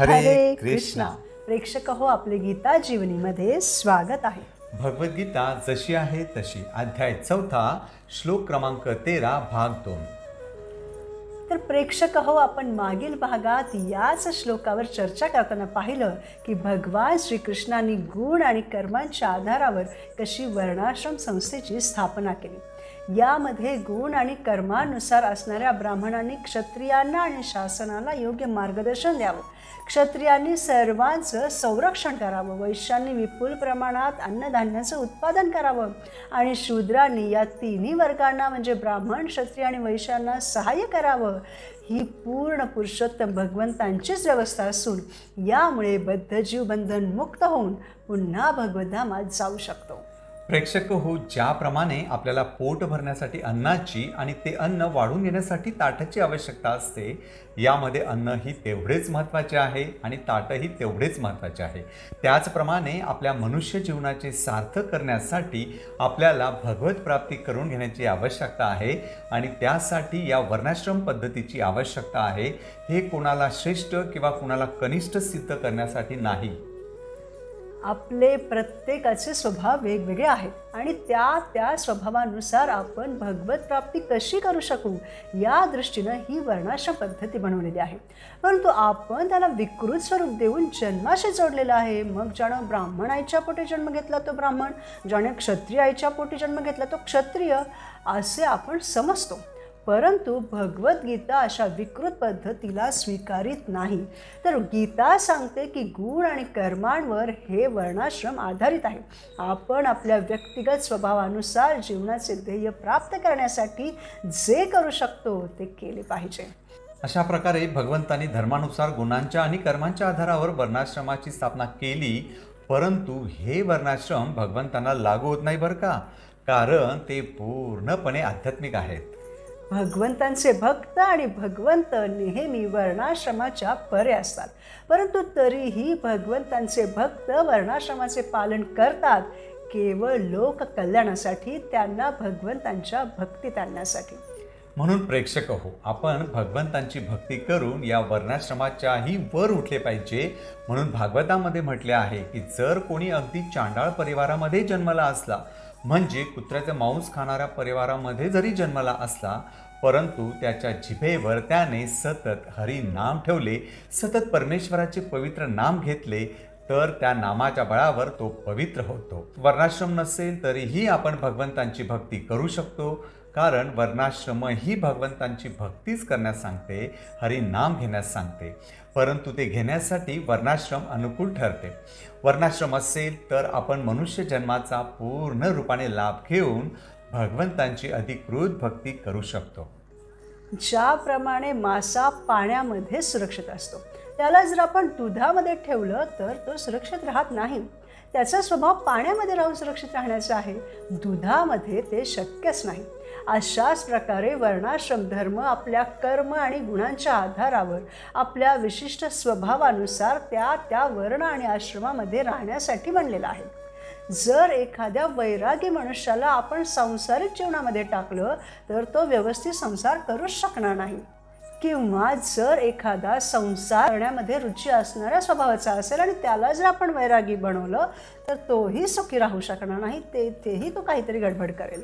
हरे कृष्णा. प्रेक्षक हो, आपले गीता जीवनीमध्ये स्वागत आहे. भगवद्गीता जशी आहे तशी, अध्याय 4, श्लोक क्रमांक 13, भाग 2. तर प्रेक्षक हो, आपण मागील भागात याच श्लोकावर चर्चा करताना पाहिलं की भगवान श्रीकृष्णांनी गुण आणि कर्मांच्या आधारावर कशी वर्णाश्रम संस्थेची स्थापना केली. यामध्ये गुण आणि कर्मानुसार असणाऱ्या ब्राह्मणांनी क्षत्रियांना आणि शासनाला योग्य मार्गदर्शन द्यावं, क्षत्रियांनी सर्वांचं संरक्षण करावं, वैश्यांनी विपुल प्रमाणात अन्नधान्याचं उत्पादन करावं आणि शूद्रांनी या तिन्ही वर्गांना म्हणजे ब्राह्मण, क्षत्रिय आणि वैश्यांना सहाय्य करावं. ही पूर्ण पुरुषोत्तम भगवंतांचीच व्यवस्था असून यामुळे बद्धजीव बंधनमुक्त होऊन पुन्हा भगवद्धामात जाऊ शकतो. प्रेक्षक हो, ज्याप्रमाणे आपल्याला पोट भरण्यासाठी अन्नाची आणि ते अन्न वाढून घेण्यासाठी ताटाची आवश्यकता असते, यामध्ये अन्नही तेवढेच महत्त्वाचे आहे आणि ताटही तेवढेच महत्त्वाचे आहे. त्याचप्रमाणे आपल्या मनुष्य जीवनाचे सार्थक करण्यासाठी आपल्याला भगवत प्राप्ती करून घेण्याची आवश्यकता आहे आणि त्यासाठी या वर्णाश्रम पद्धतीची आवश्यकता आहे. हे कोणाला श्रेष्ठ किंवा कोणाला कनिष्ठ सिद्ध करण्यासाठी नाही. आपले प्रत्येकाचे स्वभाव वेगवेगळे आहेत आणि त्या स्वभावानुसार आपण भगवत प्राप्ती कशी करू शकू या दृष्टीनं ही वर्णाश्रम पद्धती बनवलेली आहे. परंतु आपण त्याला विकृत स्वरूप देऊन जन्माशी जोडलेलं आहे. मग ज्यानं ब्राह्मण आईच्या पोटी जन्म घेतला तो ब्राह्मण, ज्याने क्षत्रिय आईच्या पोटी जन्म घेतला तो क्षत्रिय असे आपण समजतो. परंतु भगवद्गीता अशा विकृत पद्धतीला स्वीकारित नाही. तर गीता सांगते की गुण आणि कर्मांवर हे वर्णाश्रम आधारित आहे. आपण आपल्या व्यक्तिगत स्वभावानुसार जीवनाचे ध्येय प्राप्त करण्यासाठी जे करू शकतो ते केले पाहिजे. अशा प्रकारे भगवंतांनी धर्मानुसार गुणांच्या आणि कर्मांच्या आधारावर वर्णाश्रमाची स्थापना केली. परंतु हे वर्णाश्रम भगवंतांना लागू होत नाही बरं का, कारण ते पूर्णपणे आध्यात्मिक आहेत. भगवंतांचे भक्त आणि भगवंत नेहमी वर्णाश्रमाच्या परे असतात. परंतु तरीही भगवंतांचे भक्त वर्णाश्रमाचे पालन करतात, केवळ लोक कल्याणासाठी, त्यांना भगवंतांच्या भक्तीत आणण्यासाठी. म्हणून प्रेक्षक हो, आपण भगवंतांची भक्ती करून या वर्णाश्रमाच्याही वर उठले पाहिजे. म्हणून भागवतामध्ये म्हटले आहे की जर कोणी अगदी चांडाळ परिवारामध्ये जन्मला असला, म्हणजे कुत्र्याचं मांस खाणाऱ्या परिवारामध्ये जरी जन्मला असला, परंतु त्याच्या जिभेवर त्याने सतत हरी नाम ठेवले, सतत परमेश्वराचे पवित्र नाम घेतले, तर त्या नामाच्या बळावर तो पवित्र होतो. वर्णाश्रम नसेल तरीही आपण भगवंतांची भक्ती करू शकतो, कारण वर्णाश्रम ही भगवंतांची भक्तीच करण्यास सांगते, हरी नाम घेण्यास सांगते. परंतु ते घेण्यासाठी वर्णाश्रम अनुकूल ठरते. वर्णाश्रम असेल तर आपण मनुष्य जन्माचा पूर्ण रूपाने लाभ घेऊन भगवंतांची अधिकृत भक्ती करू शकतो. ज्याप्रमाणे मासा पाण्यामध्ये सुरक्षित असतो, त्याला जर आपण दुधामध्ये ठेवलं तर तो सुरक्षित राहत नाही. त्याचा स्वभाव पाण्यामध्ये राहून सुरक्षित राहण्याचा आहे, दुधामध्ये ते शक्यच नाही. अशाच प्रकारे वर्णाश्रम धर्म आपल्या कर्म आणि गुणांच्या आधारावर आपल्या विशिष्ट स्वभावानुसार त्या वर्ण आणि आश्रमामध्ये राहण्यासाठी बनलेला आहे. जर एखाद्या वैरागी मनुष्याला आपण सांसारिक जीवनामध्ये टाकलं तर तो व्यवस्थित संसार करूच शकणार नाही. किंवा जर एखादा संसार करण्यामध्ये रुची असणाऱ्या स्वभावाचा असेल आणि त्याला जर आपण वैरागी बनवलं तर तोही सुखी राहू शकणार नाही, तेही तो काहीतरी गडबड करेल.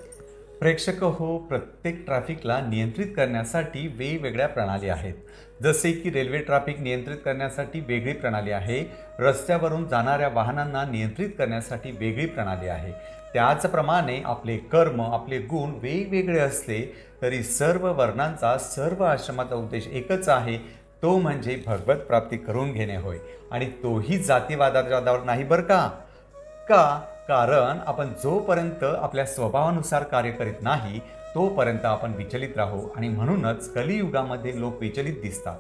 प्रेक्षक हो, प्रत्येक ट्रॅफिकला नियंत्रित करण्यासाठी वेगवेगळ्या प्रणाली आहेत. जसे की रेल्वे ट्रॅफिक नियंत्रित करण्यासाठी वेगळी प्रणाली आहे, रस्त्यावरून जाणाऱ्या वाहनांना नियंत्रित करण्यासाठी वेगळी प्रणाली आहे. त्याचप्रमाणे आपले कर्म, आपले गुण वेगवेगळे असले तरी सर्व वर्णांचा, सर्व आश्रमाचा उद्देश एकच आहे, तो म्हणजे भगवत प्राप्ती करून घेणे होय. आणि तोही जातीवादाच्या आधारावर नाही बरं का, कारण आपण जोपर्यंत आपल्या स्वभावानुसार कार्य करीत नाही तोपर्यंत आपण विचलित राहू आणि म्हणूनच कलियुगामध्ये लोक विचलित दिसतात.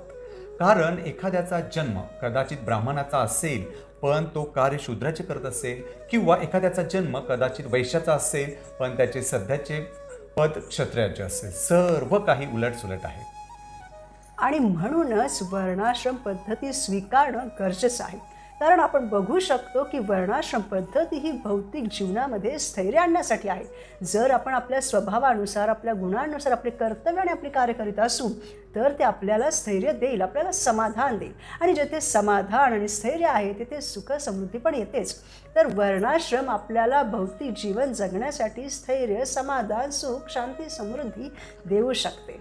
कारण एखाद्याचा जन्म कदाचित ब्राह्मणाचा असेल पण तो कार्य शूद्राचे करत असेल, किंवा एखाद्याचा जन्म कदाचित वैश्याचा असेल पण त्याचे सध्याचे पद क्षत्रियाचे असेल. सर्व काही उलटसुलट आहे. आणि म्हणूनच वर्णाश्रम पद्धती स्वीकारणं गरजेचं आहे. कारण आपण बघू शकतो की वर्णाश्रम पद्धती ही भौतिक जीवनामध्ये स्थैर्य आणण्यासाठी आहे. जर आपण आपल्या स्वभावानुसार, आपल्या गुणांनुसार आपले कर्तव्य आणि आपली कार्य करीत असू तर ते आपल्याला स्थैर्य देईल, आपल्याला समाधान देईल. आणि जिथे समाधान आणि स्थैर्य आहे तिथे सुख समृद्धी पण येतेच. तर वर्णाश्रम आपल्याला भौतिक जीवन जगण्यासाठी स्थैर्य, समाधान, सुख, शांती, समृद्धी देऊ शकते.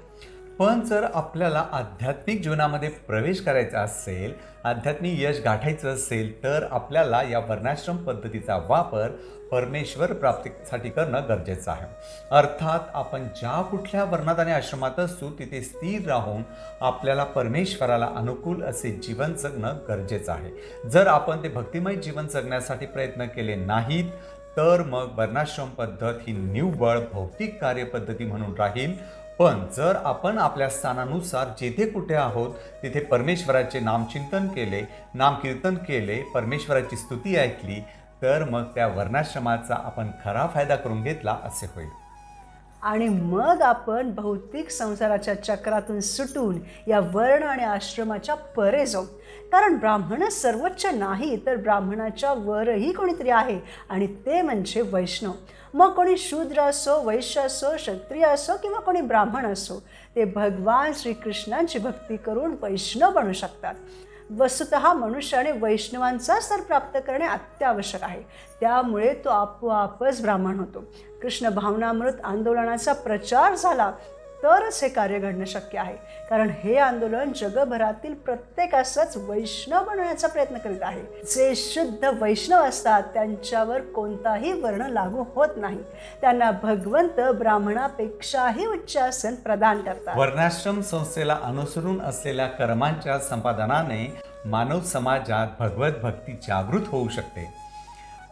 पण जर आपल्याला आध्यात्मिक जीवनामध्ये प्रवेश करायचा असेल, आध्यात्मिक यश गाठायचं असेल, तर आपल्याला या वर्णाश्रम पद्धतीचा वापर परमेश्वर प्राप्तीसाठी करणं गरजेचं आहे. अर्थात आपण ज्या कुठल्या वर्णात आणि आश्रमात असू तिथे स्थिर राहून आपल्याला परमेश्वराला अनुकूल असे जीवन जगणं गरजेचं आहे. जर आपण ते भक्तिमय जीवन जगण्यासाठी प्रयत्न केले नाहीत तर मग वर्णाश्रम पद्धत ही निव्वळ भौतिक कार्यपद्धती म्हणून राहील. पण जर आपण आपल्या स्थानानुसार जेथे कुठे आहोत तिथे परमेश्वराचे नामचिंतन केले, नामकीर्तन केले, परमेश्वराची स्तुती ऐकली तर मग त्या वर्णाश्रमाचा आपण खरा फायदा करून घेतला असे होईल. आणि मग आपण भौतिक संसाराच्या चक्रातून सुटून या वर्ण आणि आश्रमाच्या परे जाऊ. कारण ब्राह्मण सर्वोच्च नाही तर ब्राह्मणाच्या वरही कोणीतरी आहे आणि ते म्हणजे वैष्णव. मग कोणी शूद्र असो, वैश्य असो, क्षत्रिय असो किंवा कोणी ब्राह्मण असो, ते भगवान श्रीकृष्णांची भक्ती करून वैष्णव बनू शकतात. वस्तुतः मनुष्याने वैष्णवांचा स्तर प्राप्त करणे अत्यावश्यक आहे. त्यामुळे तो आपोआपच ब्राह्मण होतो. कृष्ण भावनामृत आंदोलनाचा प्रचार झाला तरच हे कार्य घडणं शक्य आहे. कारण हे आंदोलन जगभरातील प्रत्येकासच वैष्णव बनवण्याचा प्रयत्न करीत आहे. जे शुद्ध वैष्णव असतात त्यांच्यावर कोणताही वर्ण लागू होत नाही. त्यांना भगवंत ब्राह्मणापेक्षाही उच्च आसन प्रदान करतात. वर्णाश्रम संस्थेला अनुसरून असलेल्या कर्मांच्या संपादनाने मानव समाजात भगवत भक्ती जागृत होऊ शकते.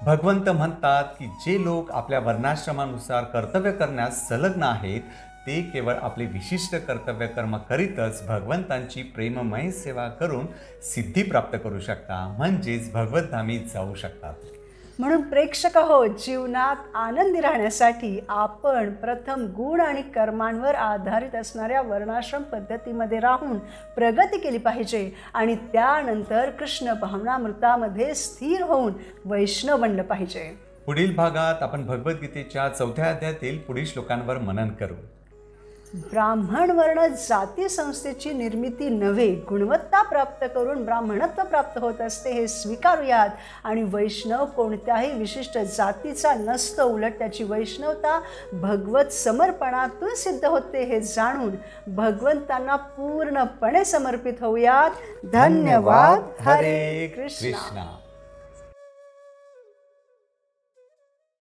भगवंत म्हणतात की जे लोक आपल्या वर्णाश्रमानुसार कर्तव्य करण्यास संलग्न आहेत ते केवळ आपले विशिष्ट कर्तव्य कर्म करीतच भगवंतांची प्रेममय सेवा करून सिद्धी प्राप्त करू शकता, म्हणजेच भगवतधामी जाऊ शकतात. म्हणून प्रेक्षक हो, जीवनात आनंदी राहण्यासाठी आपण प्रथम गुण आणि कर्मांवर आधारित असणाऱ्या वर्णाश्रम पद्धतीमध्ये राहून प्रगती केली पाहिजे आणि त्यानंतर कृष्ण भावनामृतामध्ये स्थिर होऊन वैष्णव बनलं पाहिजे. पुढील भागात आपण भगवद्गीतेच्या 4थ्या अध्यायातील पुढील श्लोकांवर मनन करू. ब्राह्मण वर्ण जाती संस्थेची निर्मिती नव्हे, गुणवत्ता प्राप्त करून ब्राह्मणत्व प्राप्त होत असते हे स्वीकारूयात. आणि वैष्णव कोणत्याही विशिष्ट जातीचा नसतो, उलट त्याची वैष्णवता भगवत समर्पणातून सिद्ध होते हे जाणून भगवंतांना पूर्णपणे समर्पित होऊयात. धन्यवाद. हरे कृष्णा.